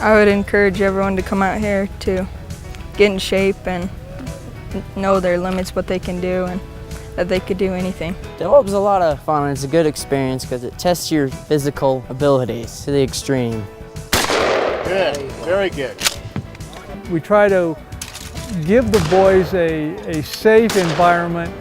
I would encourage everyone to come out here to get in shape and know their limits, what they can do, and that they could do anything. Del Webb's a lot of fun, and it's a good experience because it tests your physical abilities to the extreme. Good, very good. We try to give the boys a safe environment,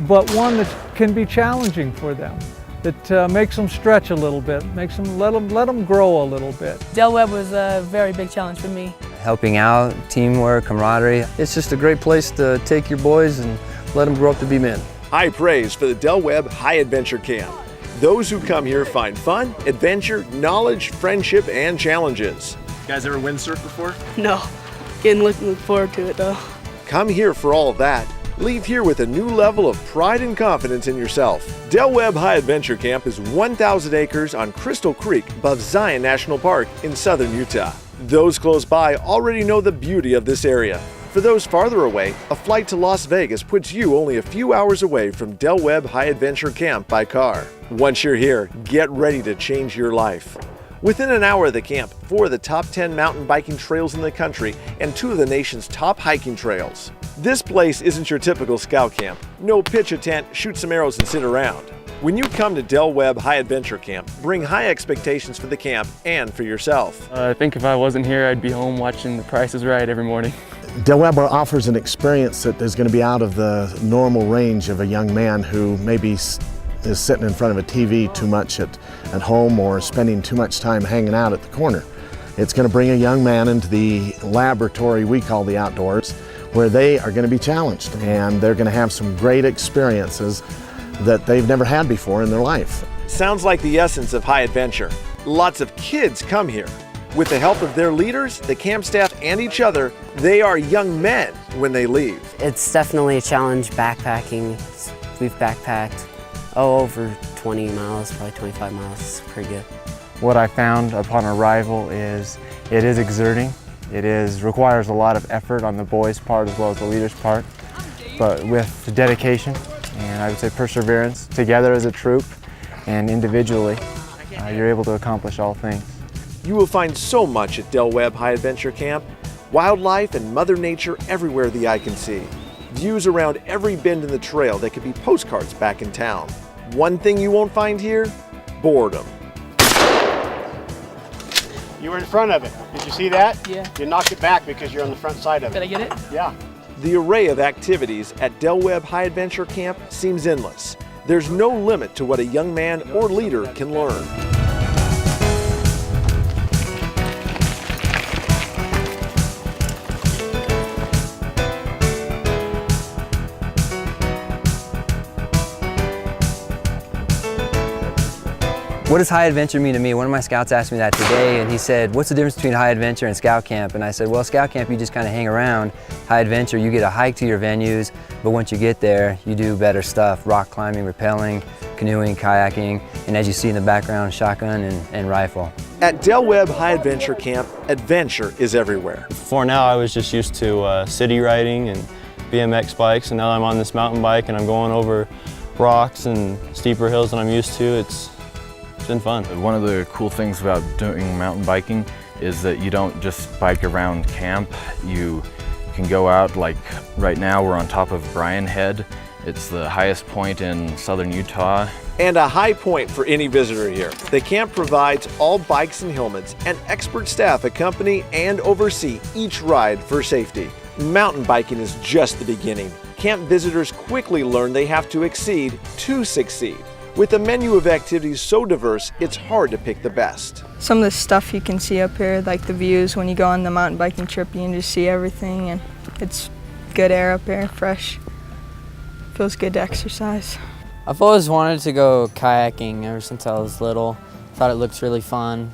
but one that can be challenging for them, that makes them stretch a little bit, makes them let them grow a little bit. Del Webb was a very big challenge for me. Helping out, teamwork, camaraderie. It's just a great place to take your boys and let them grow up to be men. High praise for the Del Webb High Adventure Camp. Those who come here find fun, adventure, knowledge, friendship, and challenges. You guys ever windsurf before? No, looking forward to it though. Come here for all of that. Leave here with a new level of pride and confidence in yourself. Del Webb High Adventure Camp is 1,000 acres on Crystal Creek above Zion National Park in southern Utah. Those close by already know the beauty of this area. For those farther away, a flight to Las Vegas puts you only a few hours away from Del Webb High Adventure Camp by car. Once you're here, get ready to change your life. Within an hour of the camp, 4 of the top 10 mountain biking trails in the country and 2 of the nation's top hiking trails. This place isn't your typical scout camp. No pitch a tent, shoot some arrows, and sit around. When you come to Del Webb High Adventure Camp, bring high expectations for the camp and for yourself. I think if I wasn't here, I'd be home watching The Price is Right every morning. Del Webb offers an experience that is going to be out of the normal range of a young man who maybe is sitting in front of a TV too much at home or spending too much time hanging out at the corner. It's going to bring a young man into the laboratory we call the outdoors, where they are going to be challenged and they're going to have some great experiences that they've never had before in their life. Sounds like the essence of high adventure. Lots of kids come here. With the help of their leaders, the camp staff, and each other, they are young men when they leave. It's definitely a challenge backpacking. We've backpacked over 20 miles, probably 25 miles. It's pretty good. What I found upon arrival is it is exerting. Requires a lot of effort on the boys' part as well as the leaders' part. But with dedication and I would say perseverance, together as a troop and individually, you're able to accomplish all things. You will find so much at Del Webb High Adventure Camp. Wildlife and Mother Nature everywhere the eye can see. Views around every bend in the trail that could be postcards back in town. One thing you won't find here, boredom. You were in front of it. Did you see that? Yeah. You knocked it back because you're on the front side of it. Did I get it? Yeah. The array of activities at Del Webb High Adventure Camp seems endless. There's no limit to what a young man or leader can learn. What does high adventure mean to me? One of my scouts asked me that today, and he said, what's the difference between high adventure and scout camp? And I said, well, scout camp, you just kind of hang around. High adventure, you get a hike to your venues, but once you get there, you do better stuff, rock climbing, rappelling, canoeing, kayaking, and as you see in the background, shotgun and rifle. At Del Webb High Adventure Camp, adventure is everywhere. Before now, I was just used to city riding and BMX bikes, and now I'm on this mountain bike and I'm going over rocks and steeper hills than I'm used to. It's been fun. One of the cool things about doing mountain biking is that you don't just bike around camp. You can go out, like right now we're on top of Bryan Head. It's the highest point in southern Utah. And a high point for any visitor here. The camp provides all bikes and helmets, and expert staff accompany and oversee each ride for safety. Mountain biking is just the beginning. Camp visitors quickly learn they have to exceed to succeed. With a menu of activities so diverse, it's hard to pick the best. Some of the stuff you can see up here, like the views when you go on the mountain biking trip, you can just see everything, and it's good air up here, fresh. Feels good to exercise. I've always wanted to go kayaking ever since I was little. Thought it looked really fun,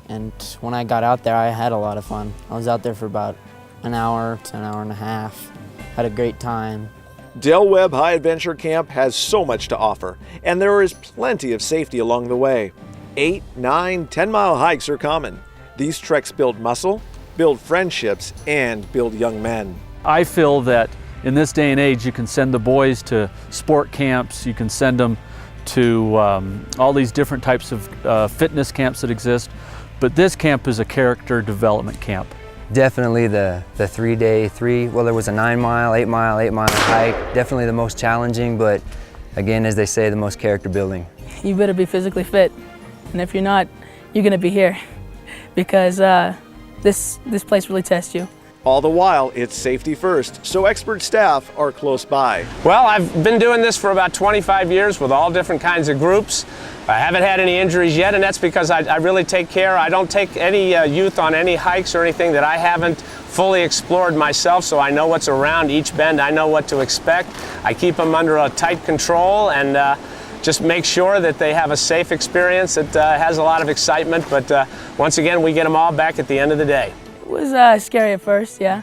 and when I got out there, I had a lot of fun. I was out there for about an hour to an hour and a half. Had a great time. Del Webb High Adventure Camp has so much to offer, and there is plenty of safety along the way. 8, 9, 10-mile hikes are common. These treks build muscle, build friendships, and build young men. I feel that in this day and age, you can send the boys to sport camps, you can send them to all these different types of fitness camps that exist, But this camp is a character development camp. Definitely the 3-day, well, there was a 9-mile, 8-mile, 8-mile hike. Definitely the most challenging, but again, as they say, the most character building. You better be physically fit, and if you're not, you're gonna be here because this place really tests you. All the while, it's safety first, so expert staff are close by. Well, I've been doing this for about 25 years with all different kinds of groups. I haven't had any injuries yet, and that's because I really take care. I don't take any youth on any hikes or anything that I haven't fully explored myself, so I know what's around each bend. I know what to expect. I keep them under a tight control and just make sure that they have a safe experience that has a lot of excitement, but once again, we get them all back at the end of the day. It was scary at first, yeah.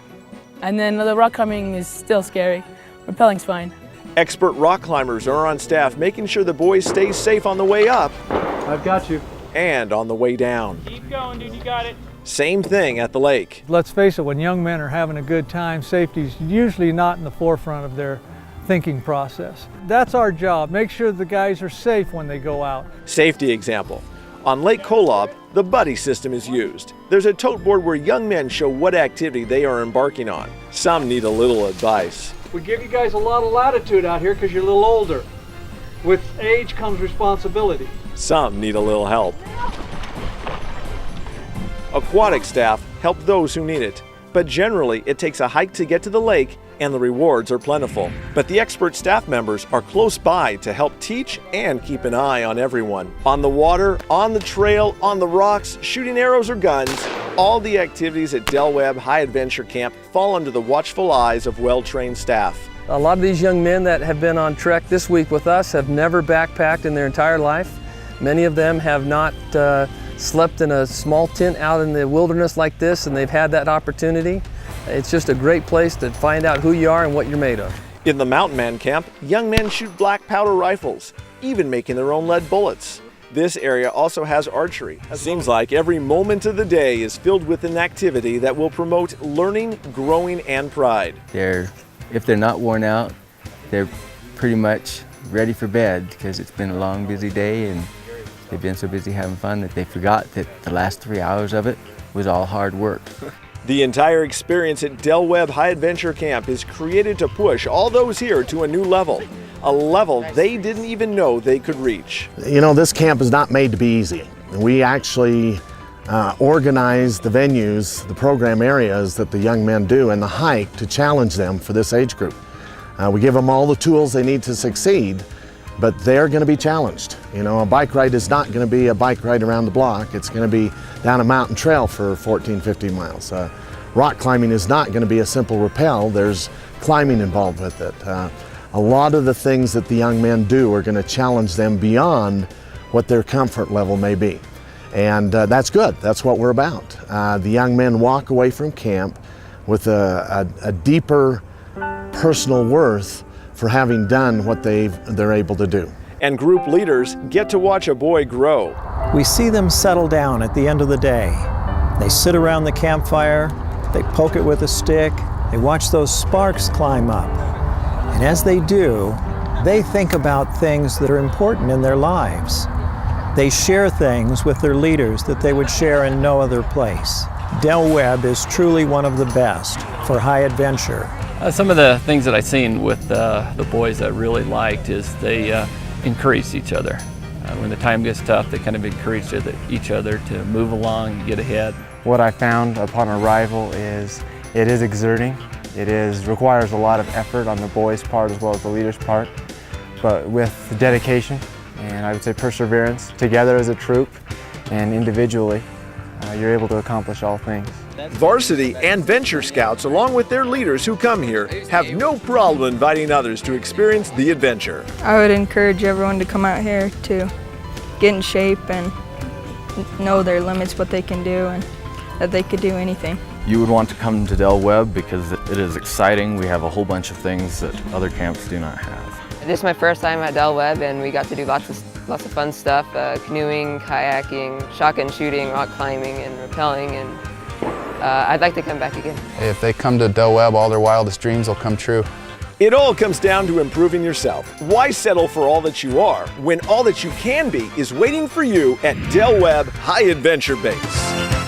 And then the rock climbing is still scary. Rappelling's fine. Expert rock climbers are on staff making sure the boys stay safe on the way up. I've got you. And on the way down. Keep going, dude, you got it. Same thing at the lake. Let's face it, when young men are having a good time, safety's usually not in the forefront of their thinking process. That's our job, make sure the guys are safe when they go out. Safety example. On Lake Kolob, the buddy system is used. There's a tote board where young men show what activity they are embarking on. Some need a little advice. We give you guys a lot of latitude out here because you're a little older. With age comes responsibility. Some need a little help. Aquatic staff help those who need it, but generally it takes a hike to get to the lake and the rewards are plentiful. But the expert staff members are close by to help teach and keep an eye on everyone. On the water, on the trail, on the rocks, shooting arrows or guns, all the activities at Del Webb High Adventure Camp fall under the watchful eyes of well-trained staff. A lot of these young men that have been on trek this week with us have never backpacked in their entire life. Many of them have not slept in a small tent out in the wilderness like this, and they've had that opportunity. It's just a great place to find out who you are and what you're made of. In the Mountain Man camp, young men shoot black powder rifles, even making their own lead bullets. This area also has archery. It seems like every moment of the day is filled with an activity that will promote learning, growing, and pride. If they're not worn out, they're pretty much ready for bed because it's been a long, busy day and they've been so busy having fun that they forgot that the last 3 hours of it was all hard work. The entire experience at Del Webb High Adventure Camp is created to push all those here to a new level, a level they didn't even know they could reach. You know, this camp is not made to be easy. We actually organize the venues, the program areas that the young men do and the hike to challenge them for this age group. We give them all the tools they need to succeed, but they're going to be challenged. You know, a bike ride is not going to be a bike ride around the block. It's going to be down a mountain trail for 14, 15 miles. Rock climbing is not going to be a simple rappel. There's climbing involved with it. A lot of the things that the young men do are going to challenge them beyond what their comfort level may be. And that's good. That's what we're about. The young men walk away from camp with a deeper personal worth for having done what they're able to do. And group leaders get to watch a boy grow. We see them settle down at the end of the day. They sit around the campfire, they poke it with a stick, they watch those sparks climb up. And as they do, they think about things that are important in their lives. They share things with their leaders that they would share in no other place. Del Webb is truly one of the best for high adventure. Some of the things that I've seen with the boys that I really liked is they encourage each other. When the time gets tough, they kind of encourage each other to move along and get ahead. What I found upon arrival is it is exerting. It requires a lot of effort on the boys' part as well as the leaders' part. But with dedication and I would say perseverance, together as a troop and individually, you're able to accomplish all things. Varsity and Venture Scouts, along with their leaders who come here, have no problem inviting others to experience the adventure. I would encourage everyone to come out here to get in shape and know their limits, what they can do, and that they could do anything. You would want to come to Del Webb because it is exciting. We have a whole bunch of things that other camps do not have. This is my first time at Del Webb, and we got to do lots of fun stuff, canoeing, kayaking, shotgun shooting, rock climbing, and rappelling, and I'd like to come back again. If they come to Del Webb, all their wildest dreams will come true. It all comes down to improving yourself. Why settle for all that you are when all that you can be is waiting for you at Del Webb High Adventure Base?